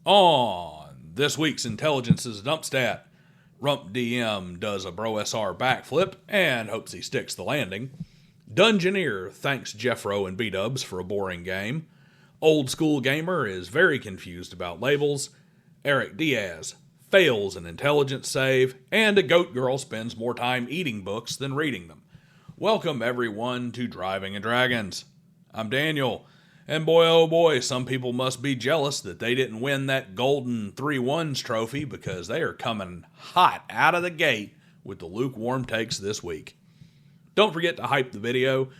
On this week's Intelligence's Dump Stat, RumpDM does a Bro SR backflip and hopes he sticks the landing. Dungeoneer thanks Jeffro and B-Dubs for a boring game. Old School Gamer is very confused about labels. Eric Diaz fails an intelligence save, and a goat girl spends more time eating books than reading them. Welcome everyone to Driving and Dragons. I'm Daniel. And boy, oh boy, some people must be jealous that they didn't win that golden 3-1s trophy because they are coming hot out of the gate with the lukewarm takes this week. Don't forget to hype the video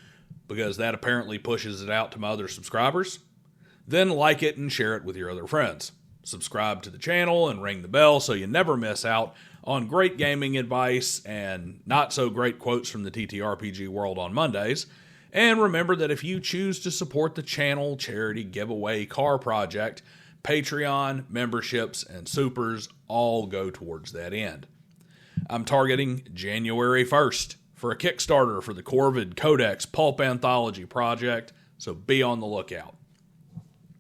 because that apparently pushes it out to my other subscribers. Then like it and share it with your other friends. Subscribe to the channel and ring the bell so you never miss out on great gaming advice and not so great quotes from the TTRPG world on Mondays. And remember that if you choose to support the channel, charity, giveaway, car project, Patreon, memberships, and supers all go towards that end. I'm targeting January 1st for a Kickstarter for the Corvid Codex Pulp Anthology project, so be on the lookout.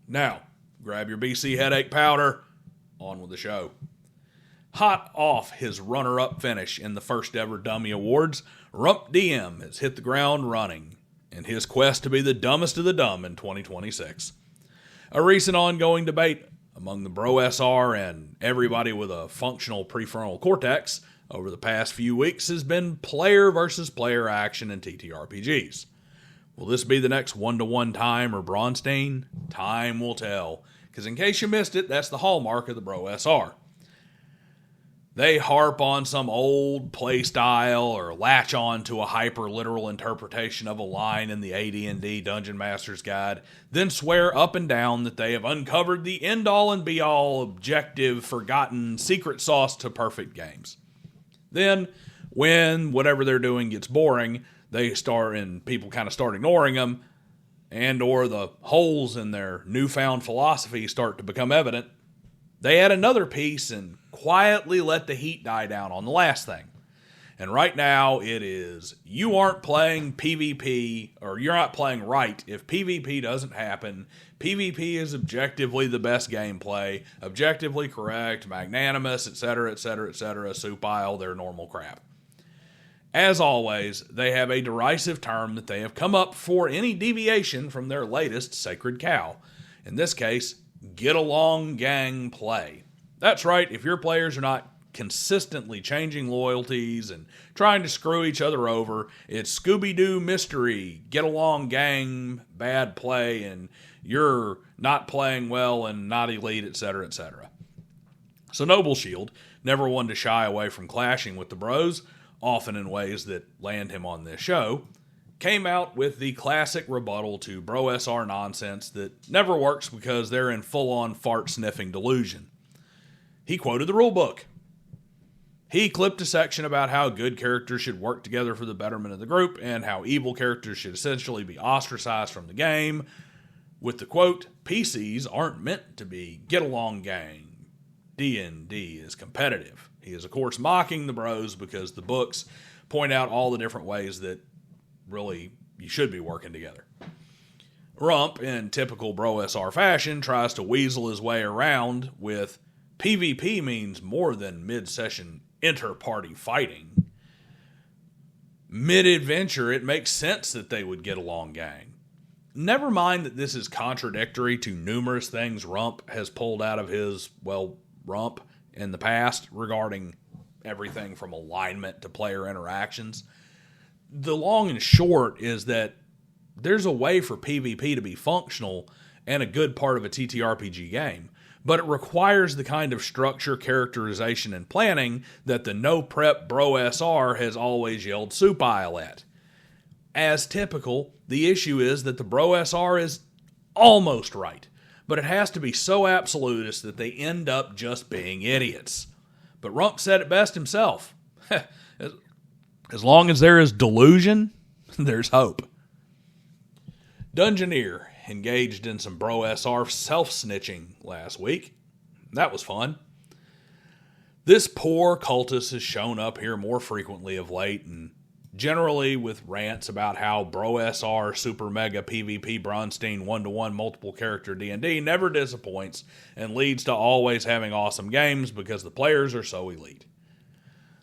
Now, grab your BC headache powder, on with the show. Hot off his runner-up finish in the first ever Dummy Awards, RumpDM has hit the ground running in his quest to be the dumbest of the dumb in 2026. A recent ongoing debate among the Bro SR and everybody with a functional prefrontal cortex over the past few weeks has been player versus player action in TTRPGs. Will this be the next one-to-one Time or Bronstein? Time will tell, because in case you missed it, that's the hallmark of the Bro SR. They harp on some old play style or latch on to a hyper-literal interpretation of a line in the AD&D Dungeon Master's Guide, then swear up and down that they have uncovered the end-all and be-all objective, forgotten secret sauce to perfect games. Then, when whatever they're doing gets boring, they start and people kind of start ignoring them, and or the holes in their newfound philosophy start to become evident, they add another piece and quietly let the heat die down on the last thing. And right now it is, you aren't playing PvP, or you're not playing right if PvP doesn't happen. PvP is objectively the best gameplay, objectively correct, magnanimous, etc., etc., etc., supine, their normal crap. As always, they have a derisive term that they have come up for any deviation from their latest sacred cow. In this case, get along gang play. That's right, if your players are not consistently changing loyalties and trying to screw each other over, it's Scooby-Doo mystery, get along gang, bad play, and you're not playing well and not elite, etc., etc. So Noble Shield, never one to shy away from clashing with the bros, often in ways that land him on this show, came out with the classic rebuttal to Bro SR nonsense that never works because they're in full-on fart-sniffing delusion. He quoted the rulebook. He clipped a section about how good characters should work together for the betterment of the group and how evil characters should essentially be ostracized from the game with the quote, PCs aren't meant to be get-along gang. D&D is competitive. He is, of course, mocking the bros because the books point out all the different ways that really you should be working together. Rump, in typical Bro SR fashion, tries to weasel his way around with PvP means more than mid-session inter-party fighting. Mid-adventure, it makes sense that they would get along gang. Never mind that this is contradictory to numerous things Rump has pulled out of his, Rump in the past regarding everything from alignment to player interactions. The long and short is that there's a way for PvP to be functional and a good part of a TTRPG game, but it requires the kind of structure, characterization, and planning that the no-prep Bro SR has always yelled supile at. As typical, the issue is that the Bro SR is almost right, but it has to be so absolutist that they end up just being idiots. But Rump said it best himself. As long as there is delusion, there's hope. Dungeoneer engaged in some Bro SR self-snitching last week. That was fun. This poor cultist has shown up here more frequently of late, and generally with rants about how Bro SR Super Mega PvP Bronstein 1-to-1 multiple character D&D never disappoints and leads to always having awesome games because the players are so elite.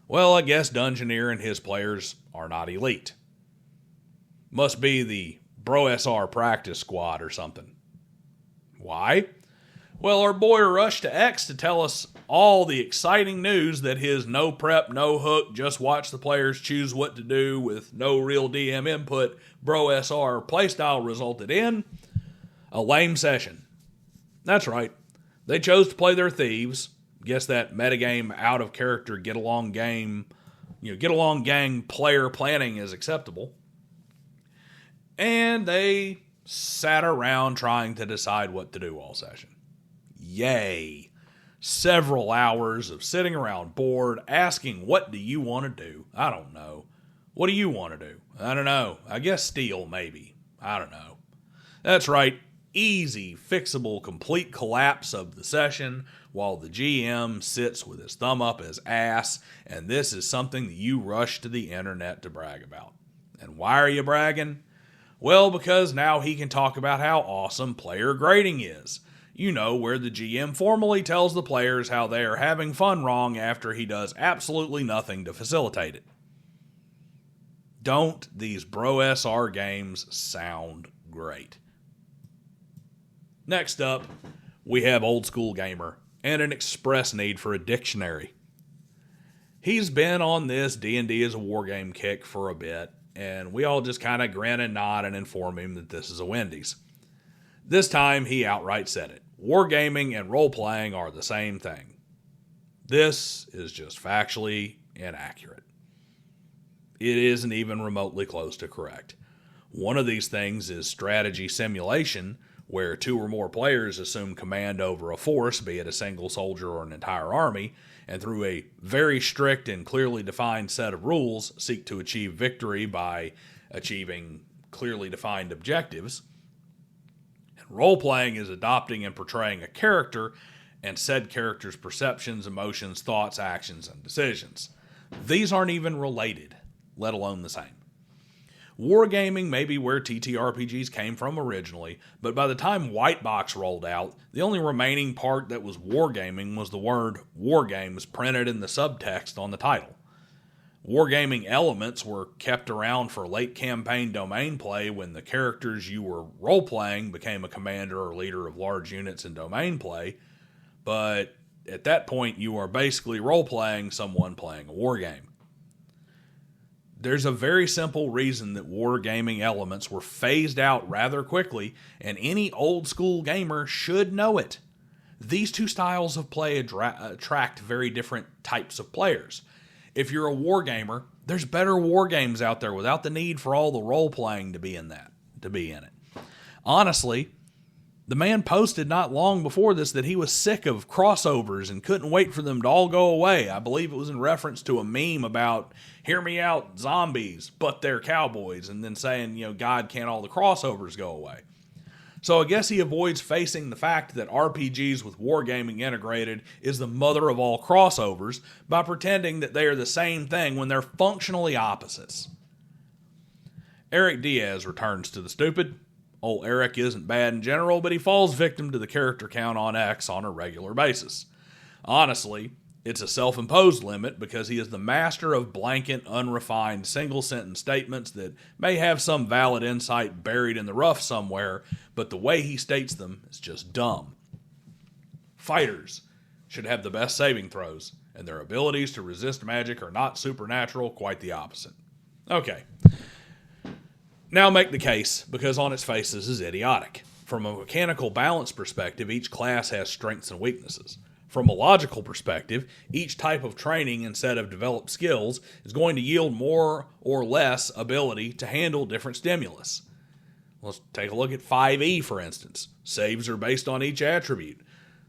Well, I guess Dungeoneer and his players are not elite. Must be the Bro SR practice squad or something. Why? Well, our boy rushed to X to tell us all the exciting news that his no prep, no hook, just watch the players choose what to do with no real DM input Bro SR playstyle resulted in a lame session. That's right. They chose to play their thieves. Guess that metagame out of character get along gang player planning is acceptable. And they sat around trying to decide what to do all session. Yay. Several hours of sitting around bored, asking, what do you want to do? I don't know. What do you want to do? I don't know. I guess steal, maybe. I don't know. That's right. Easy, fixable, complete collapse of the session while the GM sits with his thumb up his ass, and this is something that you rush to the internet to brag about. And why are you bragging? Well, because now he can talk about how awesome player grading is. You know, where the GM formally tells the players how they are having fun wrong after he does absolutely nothing to facilitate it. Don't these Bro SR games sound great? Next up, we have Old School Gamer and an express need for a dictionary. He's been on this D&D as a wargame kick for a bit, and we all just kind of grin and nod and inform him that this is a Wendy's. This time, he outright said it. Wargaming and role-playing are the same thing. This is just factually inaccurate. It isn't even remotely close to correct. One of these things is strategy simulation, where 2 or more players assume command over a force, be it a single soldier or an entire army, and through a very strict and clearly defined set of rules, seek to achieve victory by achieving clearly defined objectives. Role-playing is adopting and portraying a character and said character's perceptions, emotions, thoughts, actions, and decisions. These aren't even related, let alone the same. Wargaming may be where TTRPGs came from originally, but by the time White Box rolled out, the only remaining part that was wargaming was the word Wargames printed in the subtext on the title. Wargaming elements were kept around for late campaign domain play when the characters you were role-playing became a commander or leader of large units in domain play, but at that point you are basically role-playing someone playing a wargame. There's a very simple reason that wargaming elements were phased out rather quickly, and any old-school gamer should know it. These two styles of play attract very different types of players. If you're a wargamer, there's better wargames out there without the need for all the role-playing to be in it. Honestly, the man posted not long before this that he was sick of crossovers and couldn't wait for them to all go away. I believe it was in reference to a meme about, hear me out, zombies, but they're cowboys, and then saying, God, can't all the crossovers go away? So I guess he avoids facing the fact that RPGs with wargaming integrated is the mother of all crossovers by pretending that they are the same thing when they're functionally opposites. Eric Diaz returns to the stupid. Old Eric isn't bad in general, but he falls victim to the character count on X on a regular basis. Honestly, it's a self-imposed limit because he is the master of blanket, unrefined, single-sentence statements that may have some valid insight buried in the rough somewhere, but the way he states them is just dumb. Fighters should have the best saving throws, and their abilities to resist magic are not supernatural, quite the opposite. Okay. Now make the case, because on its face this is idiotic. From a mechanical balance perspective, each class has strengths and weaknesses. From a logical perspective, each type of training and set of developed skills is going to yield more or less ability to handle different stimulus. Let's take a look at 5e, for instance. Saves are based on each attribute.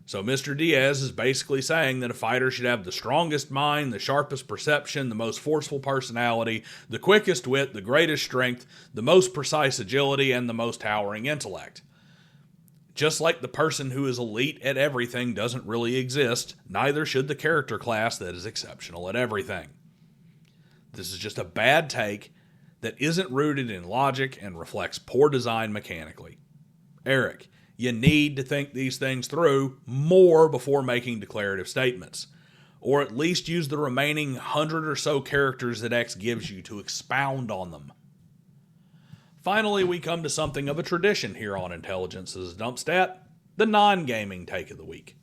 So Mr. Diaz is basically saying that a fighter should have the strongest mind, the sharpest perception, the most forceful personality, the quickest wit, the greatest strength, the most precise agility, and the most towering intellect. Just like the person who is elite at everything doesn't really exist, neither should the character class that is exceptional at everything. This is just a bad take that isn't rooted in logic and reflects poor design mechanically. Eric, you need to think these things through more before making declarative statements, or at least use the remaining 100 or so characters that X gives you to expound on them. Finally, we come to something of a tradition here on Intelligence's Dump Stat, the non-gaming take of the week.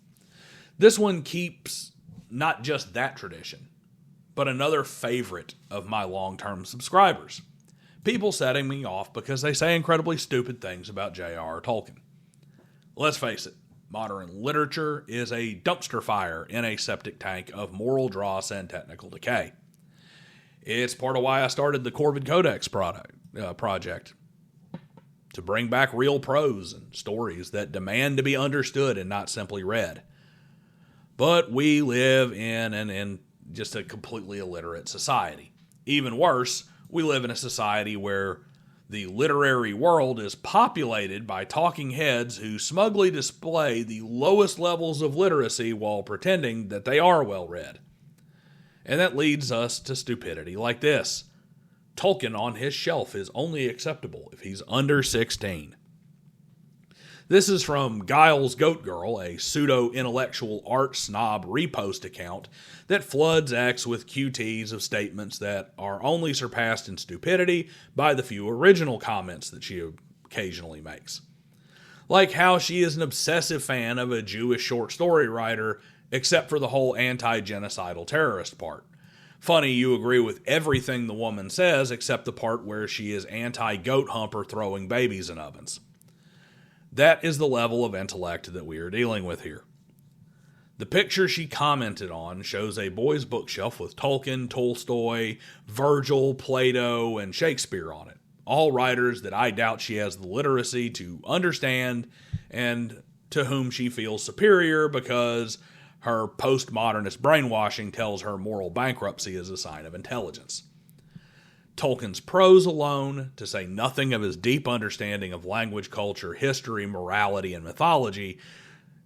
This one keeps not just that tradition, but another favorite of my long-term subscribers. People setting me off because they say incredibly stupid things about J.R.R. Tolkien. Let's face it, modern literature is a dumpster fire in a septic tank of moral dross and technical decay. It's part of why I started the Corvid Codex project, to bring back real prose and stories that demand to be understood and not simply read. But we live in just a completely illiterate society. Even worse, we live in a society where the literary world is populated by talking heads who smugly display the lowest levels of literacy while pretending that they are well-read. And that leads us to stupidity like this. Tolkien on his shelf is only acceptable if he's under 16. This is from Giles Goat Girl, a pseudo-intellectual art snob repost account that floods X with QTs of statements that are only surpassed in stupidity by the few original comments that she occasionally makes. Like how she is an obsessive fan of a Jewish short story writer, except for the whole anti-genocidal terrorist part. Funny, you agree with everything the woman says except the part where she is anti-goat humper throwing babies in ovens. That is the level of intellect that we are dealing with here. The picture she commented on shows a boy's bookshelf with Tolkien, Tolstoy, Virgil, Plato, and Shakespeare on it. All writers that I doubt she has the literacy to understand and to whom she feels superior because her postmodernist brainwashing tells her moral bankruptcy is a sign of intelligence. Tolkien's prose alone, to say nothing of his deep understanding of language, culture, history, morality, and mythology,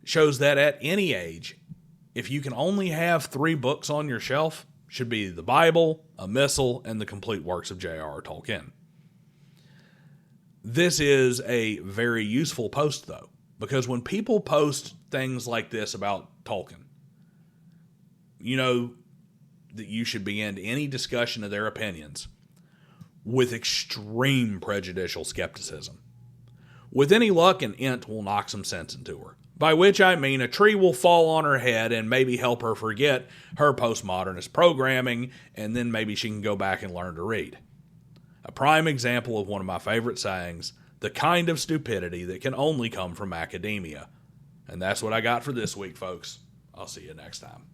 shows that at any age, if you can only have 3 books on your shelf, should be the Bible, a Missal, and the complete works of J.R.R. Tolkien. This is a very useful post, though, because when people post things like this about Tolkien, you know that you should begin any discussion of their opinions with extreme prejudicial skepticism. With any luck, an ent will knock some sense into her. By which I mean a tree will fall on her head and maybe help her forget her postmodernist programming, and then maybe she can go back and learn to read. A prime example of one of my favorite sayings, the kind of stupidity that can only come from academia. And that's what I got for this week, folks. I'll see you next time.